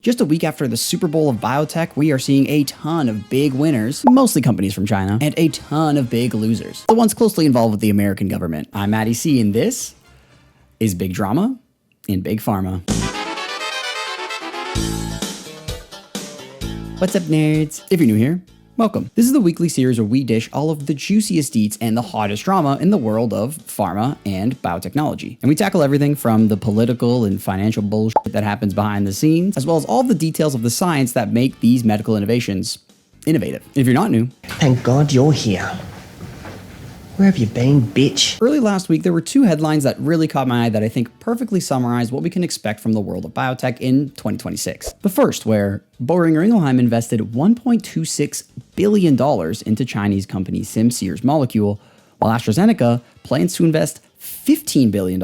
Just a week after the Super Bowl of Biotech, we are seeing a ton of big winners, mostly companies from China, and a ton of big losers, the ones closely involved with the American government. I'm Matty C, and this is Big Drama in Big Pharma. What's up, nerds? If you're new here, welcome. This is the weekly series where we dish all of the juiciest deets and the hottest drama in the world of pharma and biotechnology. And we tackle everything from the political and financial bullshit that happens behind the scenes, as well as all the details of the science that make these medical innovations innovative. If you're not new, thank God you're here. Where have you been, bitch? Early last week, there were two headlines that really caught my eye that I think perfectly summarize what we can expect from the world of biotech in 2026. The first, where Boehringer Ingelheim invested $1.26 billion into Chinese company Simceer's molecule, while AstraZeneca plans to invest $15 billion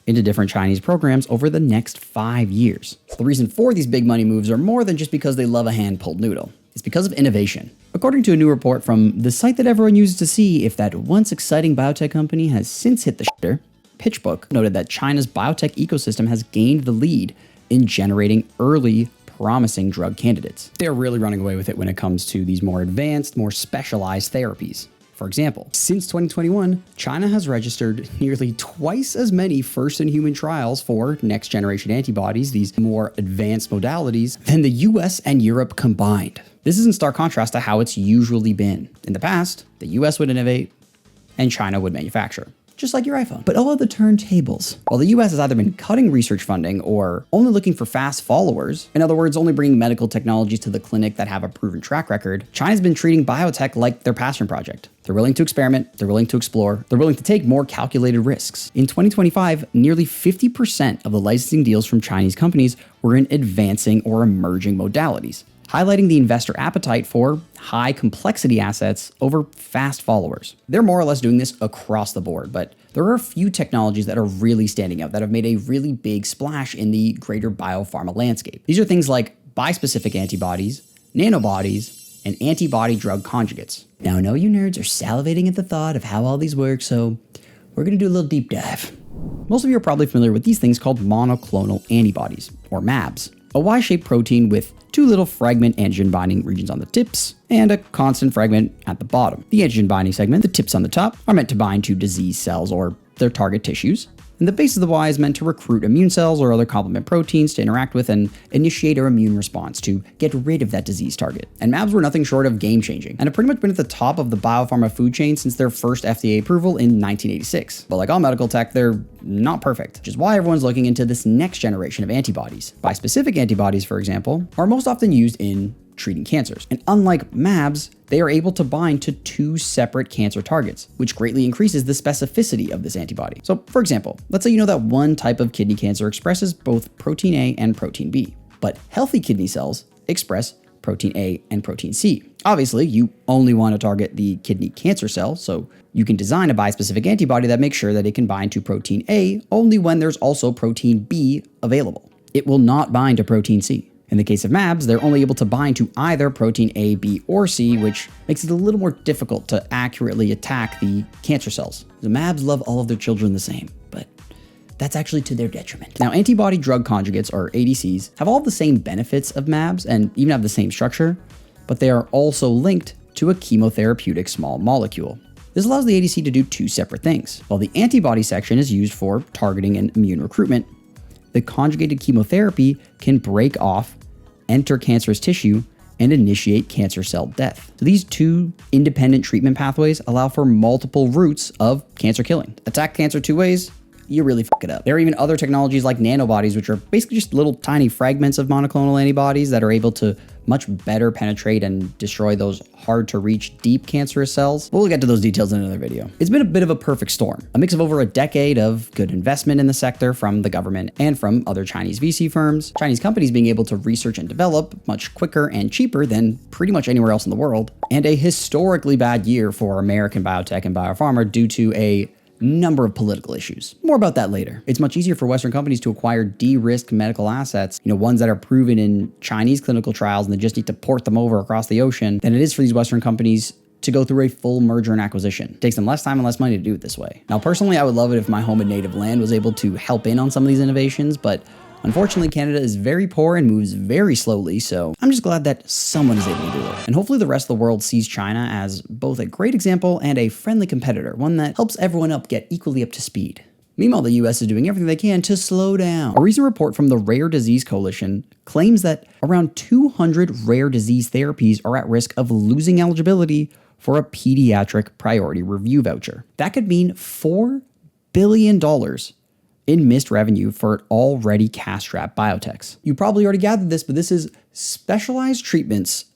into different Chinese programs over the next 5 years. The reason for these big money moves are more than just because they love a hand-pulled noodle. It's because of innovation. According to a new report from the site that everyone uses to see if that once exciting biotech company has since hit the shitter, Pitchbook noted that China's biotech ecosystem has gained the lead in generating early, promising drug candidates. They're really running away with it when it comes to these more advanced, more specialized therapies. For example, since 2021, China has registered nearly twice as many first-in-human trials for next-generation antibodies, these more advanced modalities, than the US and Europe combined. This is in stark contrast to how it's usually been. In the past, the US would innovate and China would manufacture, just like your iPhone. But all of the turntables. While the US has either been cutting research funding or only looking for fast followers, in other words, only bringing medical technologies to the clinic that have a proven track record, China's been treating biotech like their passion project. They're willing to experiment, they're willing to explore, they're willing to take more calculated risks. In 2025, nearly 50% of the licensing deals from Chinese companies were in advancing or emerging modalities, highlighting the investor appetite for high complexity assets over fast followers. They're more or less doing this across the board, but there are a few technologies that are really standing out that have made a really big splash in the greater biopharma landscape. These are things like bispecific antibodies, nanobodies, and antibody drug conjugates. Now, I know you nerds are salivating at the thought of how all these work, so we're gonna do a little deep dive. Most of you are probably familiar with these things called monoclonal antibodies, or mAbs, a Y-shaped protein with two little fragment antigen binding regions on the tips and a constant fragment at the bottom. The antigen binding segment, the tips on the top, are meant to bind to disease cells or their target tissues, and the base of the Y is meant to recruit immune cells or other complement proteins to interact with and initiate our immune response to get rid of that disease target. And mAbs were nothing short of game-changing, and have pretty much been at the top of the biopharma food chain since their first FDA approval in 1986. But like all medical tech, they're not perfect, which is why everyone's looking into this next generation of antibodies. Bispecific antibodies, for example, are most often used in treating cancers. And unlike mAbs, they are able to bind to two separate cancer targets, which greatly increases the specificity of this antibody. So, for example, let's say you know that one type of kidney cancer expresses both protein A and protein B, but healthy kidney cells express protein A and protein C. Obviously, you only want to target the kidney cancer cell, so you can design a bispecific antibody that makes sure that it can bind to protein A only when there's also protein B available. It will not bind to protein C. In the case of mAbs, they're only able to bind to either protein A, B, or C, which makes it a little more difficult to accurately attack the cancer cells. The mAbs love all of their children the same, but that's actually to their detriment. Now, antibody drug conjugates, or ADCs, have all the same benefits of mAbs and even have the same structure, but they are also linked to a chemotherapeutic small molecule. This allows the ADC to do two separate things. While the antibody section is used for targeting and immune recruitment, the conjugated chemotherapy can break off, enter cancerous tissue, and initiate cancer cell death. So these two independent treatment pathways allow for multiple routes of cancer killing. Attack cancer two ways, you really fuck it up. There are even other technologies like nanobodies, which are basically just little tiny fragments of monoclonal antibodies that are able to much better penetrate and destroy those hard to reach deep cancerous cells. We'll get to those details in another video. It's been a bit of a perfect storm, a mix of over a decade of good investment in the sector from the government and from other Chinese VC firms, Chinese companies being able to research and develop much quicker and cheaper than pretty much anywhere else in the world, and a historically bad year for American biotech and biopharma due to a number of political issues. More about that later. It's much easier for Western companies to acquire de-risked medical assets, ones that are proven in Chinese clinical trials and they just need to port them over across the ocean, than it is for these Western companies to go through a full merger and acquisition. It takes them less time and less money to do it this way. Now, personally, I would love it if my home and native land was able to help in on some of these innovations, but Unfortunately, Canada is very poor and moves very slowly, so I'm just glad that someone is able to do it. And hopefully the rest of the world sees China as both a great example and a friendly competitor, one that helps everyone get equally up to speed. Meanwhile, the US is doing everything they can to slow down. A recent report from the Rare Disease Coalition claims that around 200 rare disease therapies are at risk of losing eligibility for a pediatric priority review voucher. That could mean $4 billion in missed revenue for already cash-strapped biotechs. You probably already gathered this, but this is specialized treatments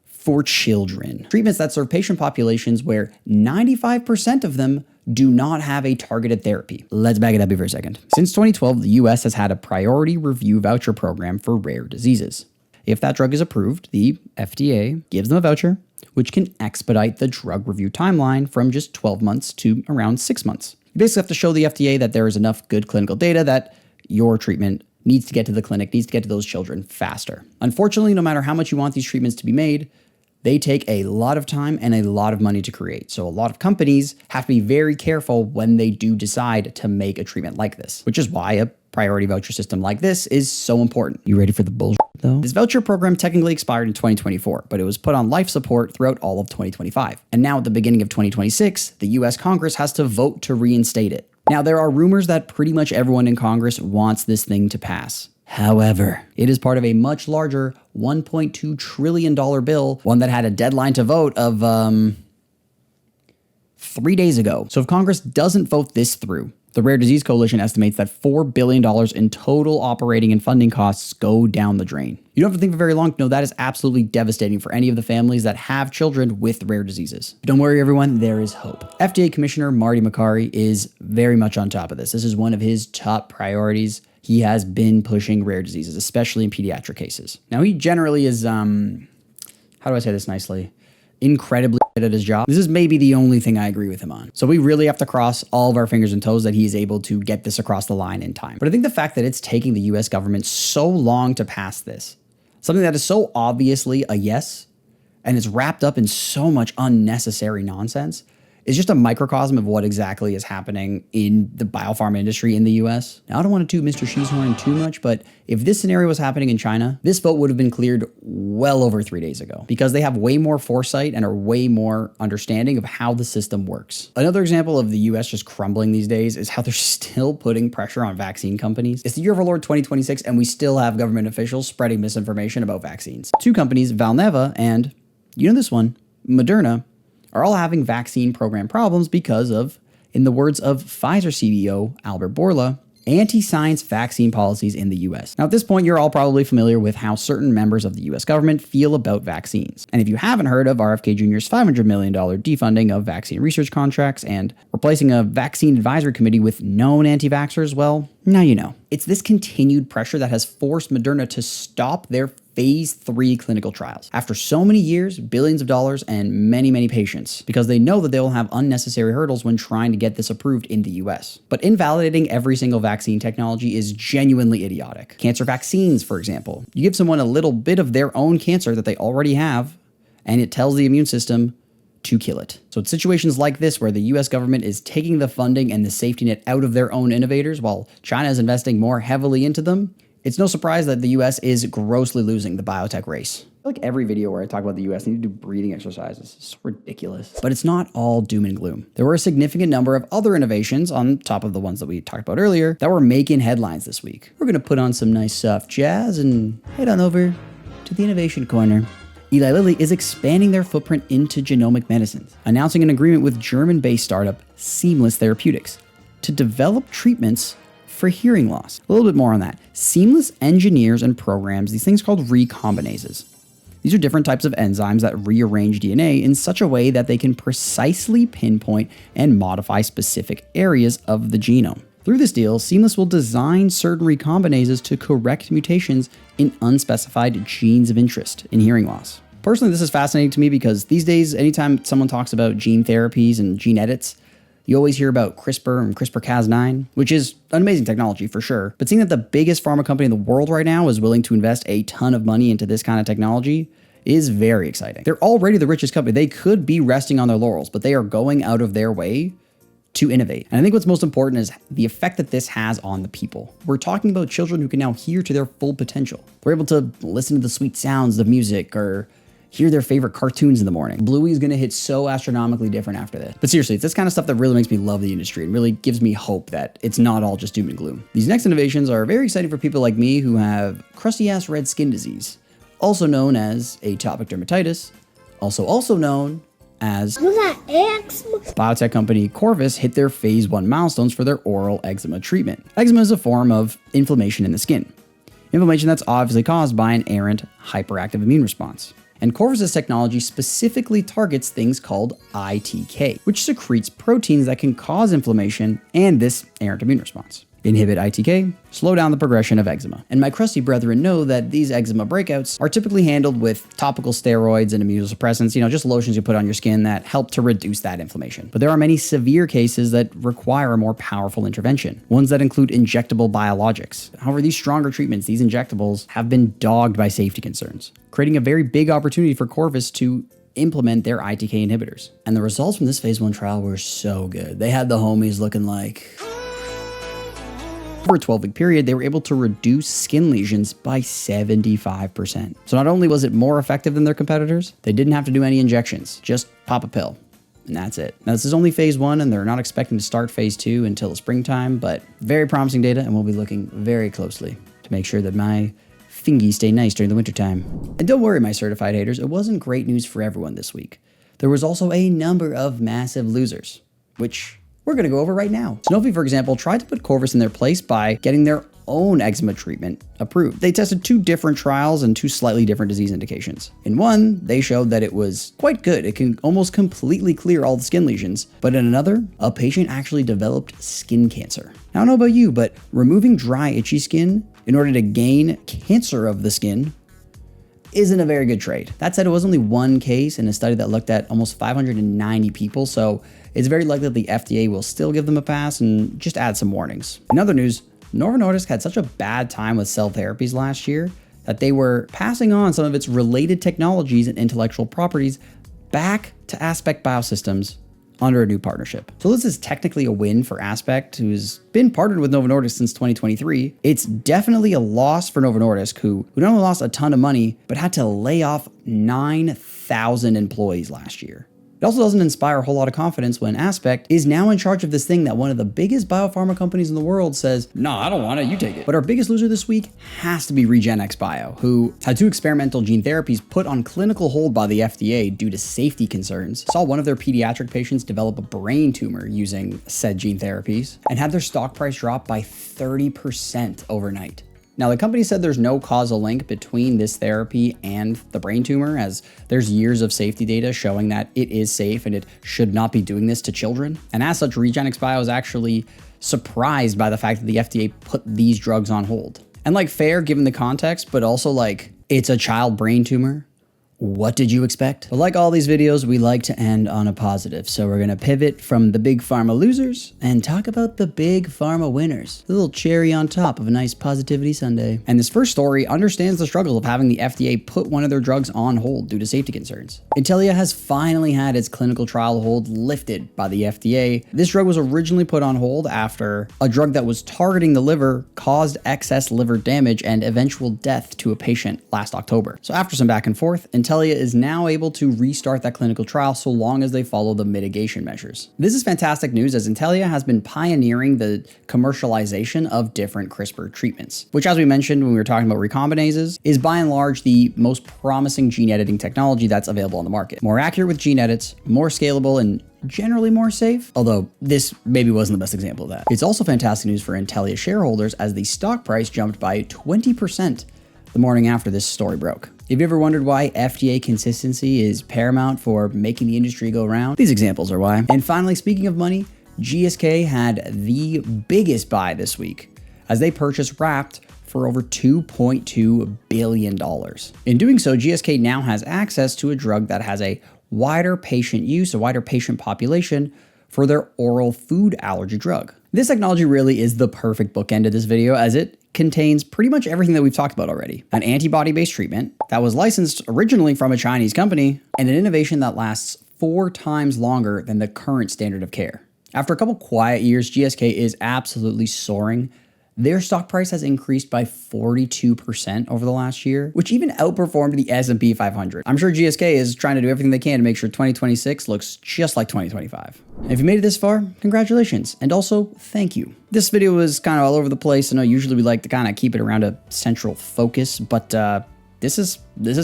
for children. Treatments that serve patient populations where 95% of them do not have a targeted therapy. Let's back it up here for a second. Since 2012, the US has had a priority review voucher program for rare diseases. If that drug is approved, the FDA gives them a voucher, which can expedite the drug review timeline from just 12 months to around 6 months. You basically have to show the FDA that there is enough good clinical data that your treatment needs to get to the clinic, needs to get to those children faster. Unfortunately, no matter how much you want these treatments to be made, they take a lot of time and a lot of money to create. So a lot of companies have to be very careful when they do decide to make a treatment like this, which is why a priority voucher system like this is so important. You ready for the bullshit though? This voucher program technically expired in 2024, but it was put on life support throughout all of 2025. And now at the beginning of 2026, the US Congress has to vote to reinstate it. Now there are rumors that pretty much everyone in Congress wants this thing to pass. However, it is part of a much larger $1.2 trillion bill, one that had a deadline to vote of 3 days ago. So if Congress doesn't vote this through, the Rare Disease Coalition estimates that $4 billion in total operating and funding costs go down the drain. You don't have to think for very long to know that is absolutely devastating for any of the families that have children with rare diseases. But don't worry everyone, there is hope. FDA Commissioner Marty Makary is very much on top of this. This is one of his top priorities. He has been pushing rare diseases, especially in pediatric cases. Now he generally is, how do I say this nicely? Incredibly good at his job. This is maybe the only thing I agree with him on. So we really have to cross all of our fingers and toes that he's able to get this across the line in time. But I think the fact that it's taking the US government so long to pass this, something that is so obviously a yes, and it's wrapped up in so much unnecessary nonsense, is just a microcosm of what exactly is happening in the biopharma industry in the US. Now, I don't want to toot Mr. Shoeshorn too much, but if this scenario was happening in China, this vote would have been cleared well over 3 days ago because they have way more foresight and are way more understanding of how the system works. Another example of the US just crumbling these days is how they're still putting pressure on vaccine companies. It's the year of our Lord 2026, and we still have government officials spreading misinformation about vaccines. Two companies, Valneva and, you know this one, Moderna, are all having vaccine program problems because of, in the words of Pfizer CEO Albert Bourla, anti-science vaccine policies in the US. Now, at this point, you're all probably familiar with how certain members of the US government feel about vaccines. And if you haven't heard of RFK Jr.'s $500 million defunding of vaccine research contracts and replacing a vaccine advisory committee with known anti-vaxxers, well, now you know. It's this continued pressure that has forced Moderna to stop their phase 3 clinical trials after so many years, billions of dollars, and many, many patients, because they know that they will have unnecessary hurdles when trying to get this approved in the US. But invalidating every single vaccine technology is genuinely idiotic. Cancer vaccines, for example. You give someone a little bit of their own cancer that they already have, and it tells the immune system to kill it. So it's situations like this where the US government is taking the funding and the safety net out of their own innovators while China is investing more heavily into them. It's no surprise that the US is grossly losing the biotech race. I feel like every video where I talk about the US, I need to do breathing exercises. It's so ridiculous. But it's not all doom and gloom. There were a significant number of other innovations on top of the ones that we talked about earlier that were making headlines this week. We're gonna put on some nice soft jazz and head on over to the innovation corner. Eli Lilly is expanding their footprint into genomic medicines, announcing an agreement with German-based startup Seamless Therapeutics to develop treatments for hearing loss. A little bit more on that. Seamless engineers and programs these things called recombinases. These are different types of enzymes that rearrange DNA in such a way that they can precisely pinpoint and modify specific areas of the genome. Through this deal, Seamless will design certain recombinases to correct mutations in unspecified genes of interest in hearing loss. Personally, this is fascinating to me because these days, anytime someone talks about gene therapies and gene edits, you always hear about CRISPR and CRISPR-Cas9, which is an amazing technology for sure. But seeing that the biggest pharma company in the world right now is willing to invest a ton of money into this kind of technology is very exciting. They're already the richest company. They could be resting on their laurels, but they are going out of their way to innovate. And I think what's most important is the effect that this has on the people. We're talking about children who can now hear to their full potential. We're able to listen to the sweet sounds of music or hear their favorite cartoons in the morning. Bluey is gonna hit so astronomically different after this. But seriously, it's this kind of stuff that really makes me love the industry and really gives me hope that it's not all just doom and gloom. These next innovations are very exciting for people like me who have crusty ass red skin disease, also known as atopic dermatitis, also known as biotech company Corvus hit their phase 1 milestones for their oral eczema treatment. Eczema is a form of inflammation in the skin. Inflammation that's obviously caused by an errant hyperactive immune response. And Corvus's technology specifically targets things called ITK, which secretes proteins that can cause inflammation and this errant immune response. Inhibit ITK, slow down the progression of eczema. And my crusty brethren know that these eczema breakouts are typically handled with topical steroids and immunosuppressants, just lotions you put on your skin that help to reduce that inflammation. But there are many severe cases that require a more powerful intervention, ones that include injectable biologics. However, these stronger treatments, these injectables, have been dogged by safety concerns, creating a very big opportunity for Corvus to implement their ITK inhibitors. And the results from this phase 1 trial were so good. They had the homies looking like... Over a 12-week period, they were able to reduce skin lesions by 75%. So not only was it more effective than their competitors, they didn't have to do any injections, just pop a pill. And that's it. Now, this is only phase 1, and they're not expecting to start phase 2 until the springtime, but very promising data, and we'll be looking very closely to make sure that my fingies stay nice during the wintertime. And don't worry, my certified haters, it wasn't great news for everyone this week. There was also a number of massive losers, which we're going to go over right now. Sanofi, for example, tried to put Corvus in their place by getting their own eczema treatment approved. They tested 2 different trials and 2 slightly different disease indications. In one, they showed that it was quite good. It can almost completely clear all the skin lesions. But in another, a patient actually developed skin cancer. Now, I don't know about you, but removing dry, itchy skin in order to gain cancer of the skin isn't a very good trade. That said, it was only one case in a study that looked at almost 590 people, so it's very likely that the FDA will still give them a pass and just add some warnings. In other news, Novo Nordisk had such a bad time with cell therapies last year that they were passing on some of its related technologies and intellectual properties back to Aspect Biosystems under a new partnership. So this is technically a win for Aspect, who's been partnered with Novo Nordisk since 2023. It's definitely a loss for Novo Nordisk, who not only lost a ton of money, but had to lay off 9,000 employees last year. It also doesn't inspire a whole lot of confidence when Aspect is now in charge of this thing that one of the biggest biopharma companies in the world says, no, I don't want it, you take it. But our biggest loser this week has to be RegenXBio, who had 2 experimental gene therapies put on clinical hold by the FDA due to safety concerns, saw one of their pediatric patients develop a brain tumor using said gene therapies, and had their stock price drop by 30% overnight. Now, the company said there's no causal link between this therapy and the brain tumor, as there's years of safety data showing that it is safe and it should not be doing this to children. And as such, RegenXBio is actually surprised by the fact that the FDA put these drugs on hold. And fair given the context, but also it's a child brain tumor. What did you expect? But like all these videos, we like to end on a positive. So we're going to pivot from the big pharma losers and talk about the big pharma winners. A little cherry on top of a nice positivity Sunday. And this first story understands the struggle of having the FDA put one of their drugs on hold due to safety concerns. Intellia has finally had its clinical trial hold lifted by the FDA. This drug was originally put on hold after a drug that was targeting the liver caused excess liver damage and eventual death to a patient last October. So after some back and forth, Intellia is now able to restart that clinical trial so long as they follow the mitigation measures. This is fantastic news, as Intellia has been pioneering the commercialization of different CRISPR treatments, which, as we mentioned when we were talking about recombinases, is by and large the most promising gene editing technology that's available on the market. More accurate with gene edits, more scalable, and generally more safe, although this maybe wasn't the best example of that. It's also fantastic news for Intellia shareholders, as the stock price jumped by 20% the morning after this story broke. If you ever wondered why FDA consistency is paramount for making the industry go round, these examples are why. And finally, speaking of money, GSK had the biggest buy this week, as they purchased Rapt for over $2.2 billion. In doing so, GSK now has access to a drug that has a wider patient use, a wider patient population for their oral food allergy drug. This technology really is the perfect bookend of this video, as it contains pretty much everything that we've talked about already. An antibody-based treatment that was licensed originally from a Chinese company, and an innovation that lasts 4 times longer than the current standard of care. After a couple quiet years, GSK is absolutely soaring. Their stock price has increased by 42% over the last year, which even outperformed the S&P 500. I'm sure GSK is trying to do everything they can to make sure 2026 looks just like 2025. And if you made it this far, congratulations, and also thank you. This video was kind of all over the place. I know usually we like to kind of keep it around a central focus, but this is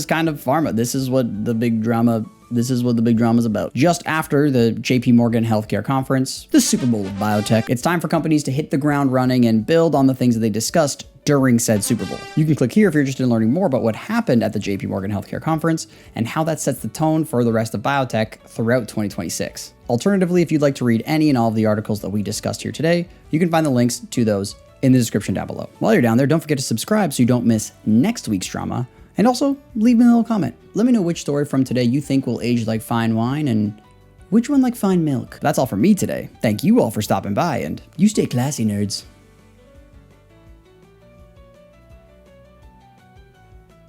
kind of pharma. This is what the big drama is about. Just after the JP Morgan Healthcare Conference, the Super Bowl of biotech, it's time for companies to hit the ground running and build on the things that they discussed during said Super Bowl. You can click here if you're interested in learning more about what happened at the JP Morgan Healthcare Conference and how that sets the tone for the rest of biotech throughout 2026. Alternatively, if you'd like to read any and all of the articles that we discussed here today, you can find the links to those in the description down below. While you're down there, don't forget to subscribe so you don't miss next week's drama. And also, leave me a little comment. Let me know which story from today you think will age like fine wine and which one like fine milk. That's all from me today. Thank you all for stopping by, and you stay classy, nerds.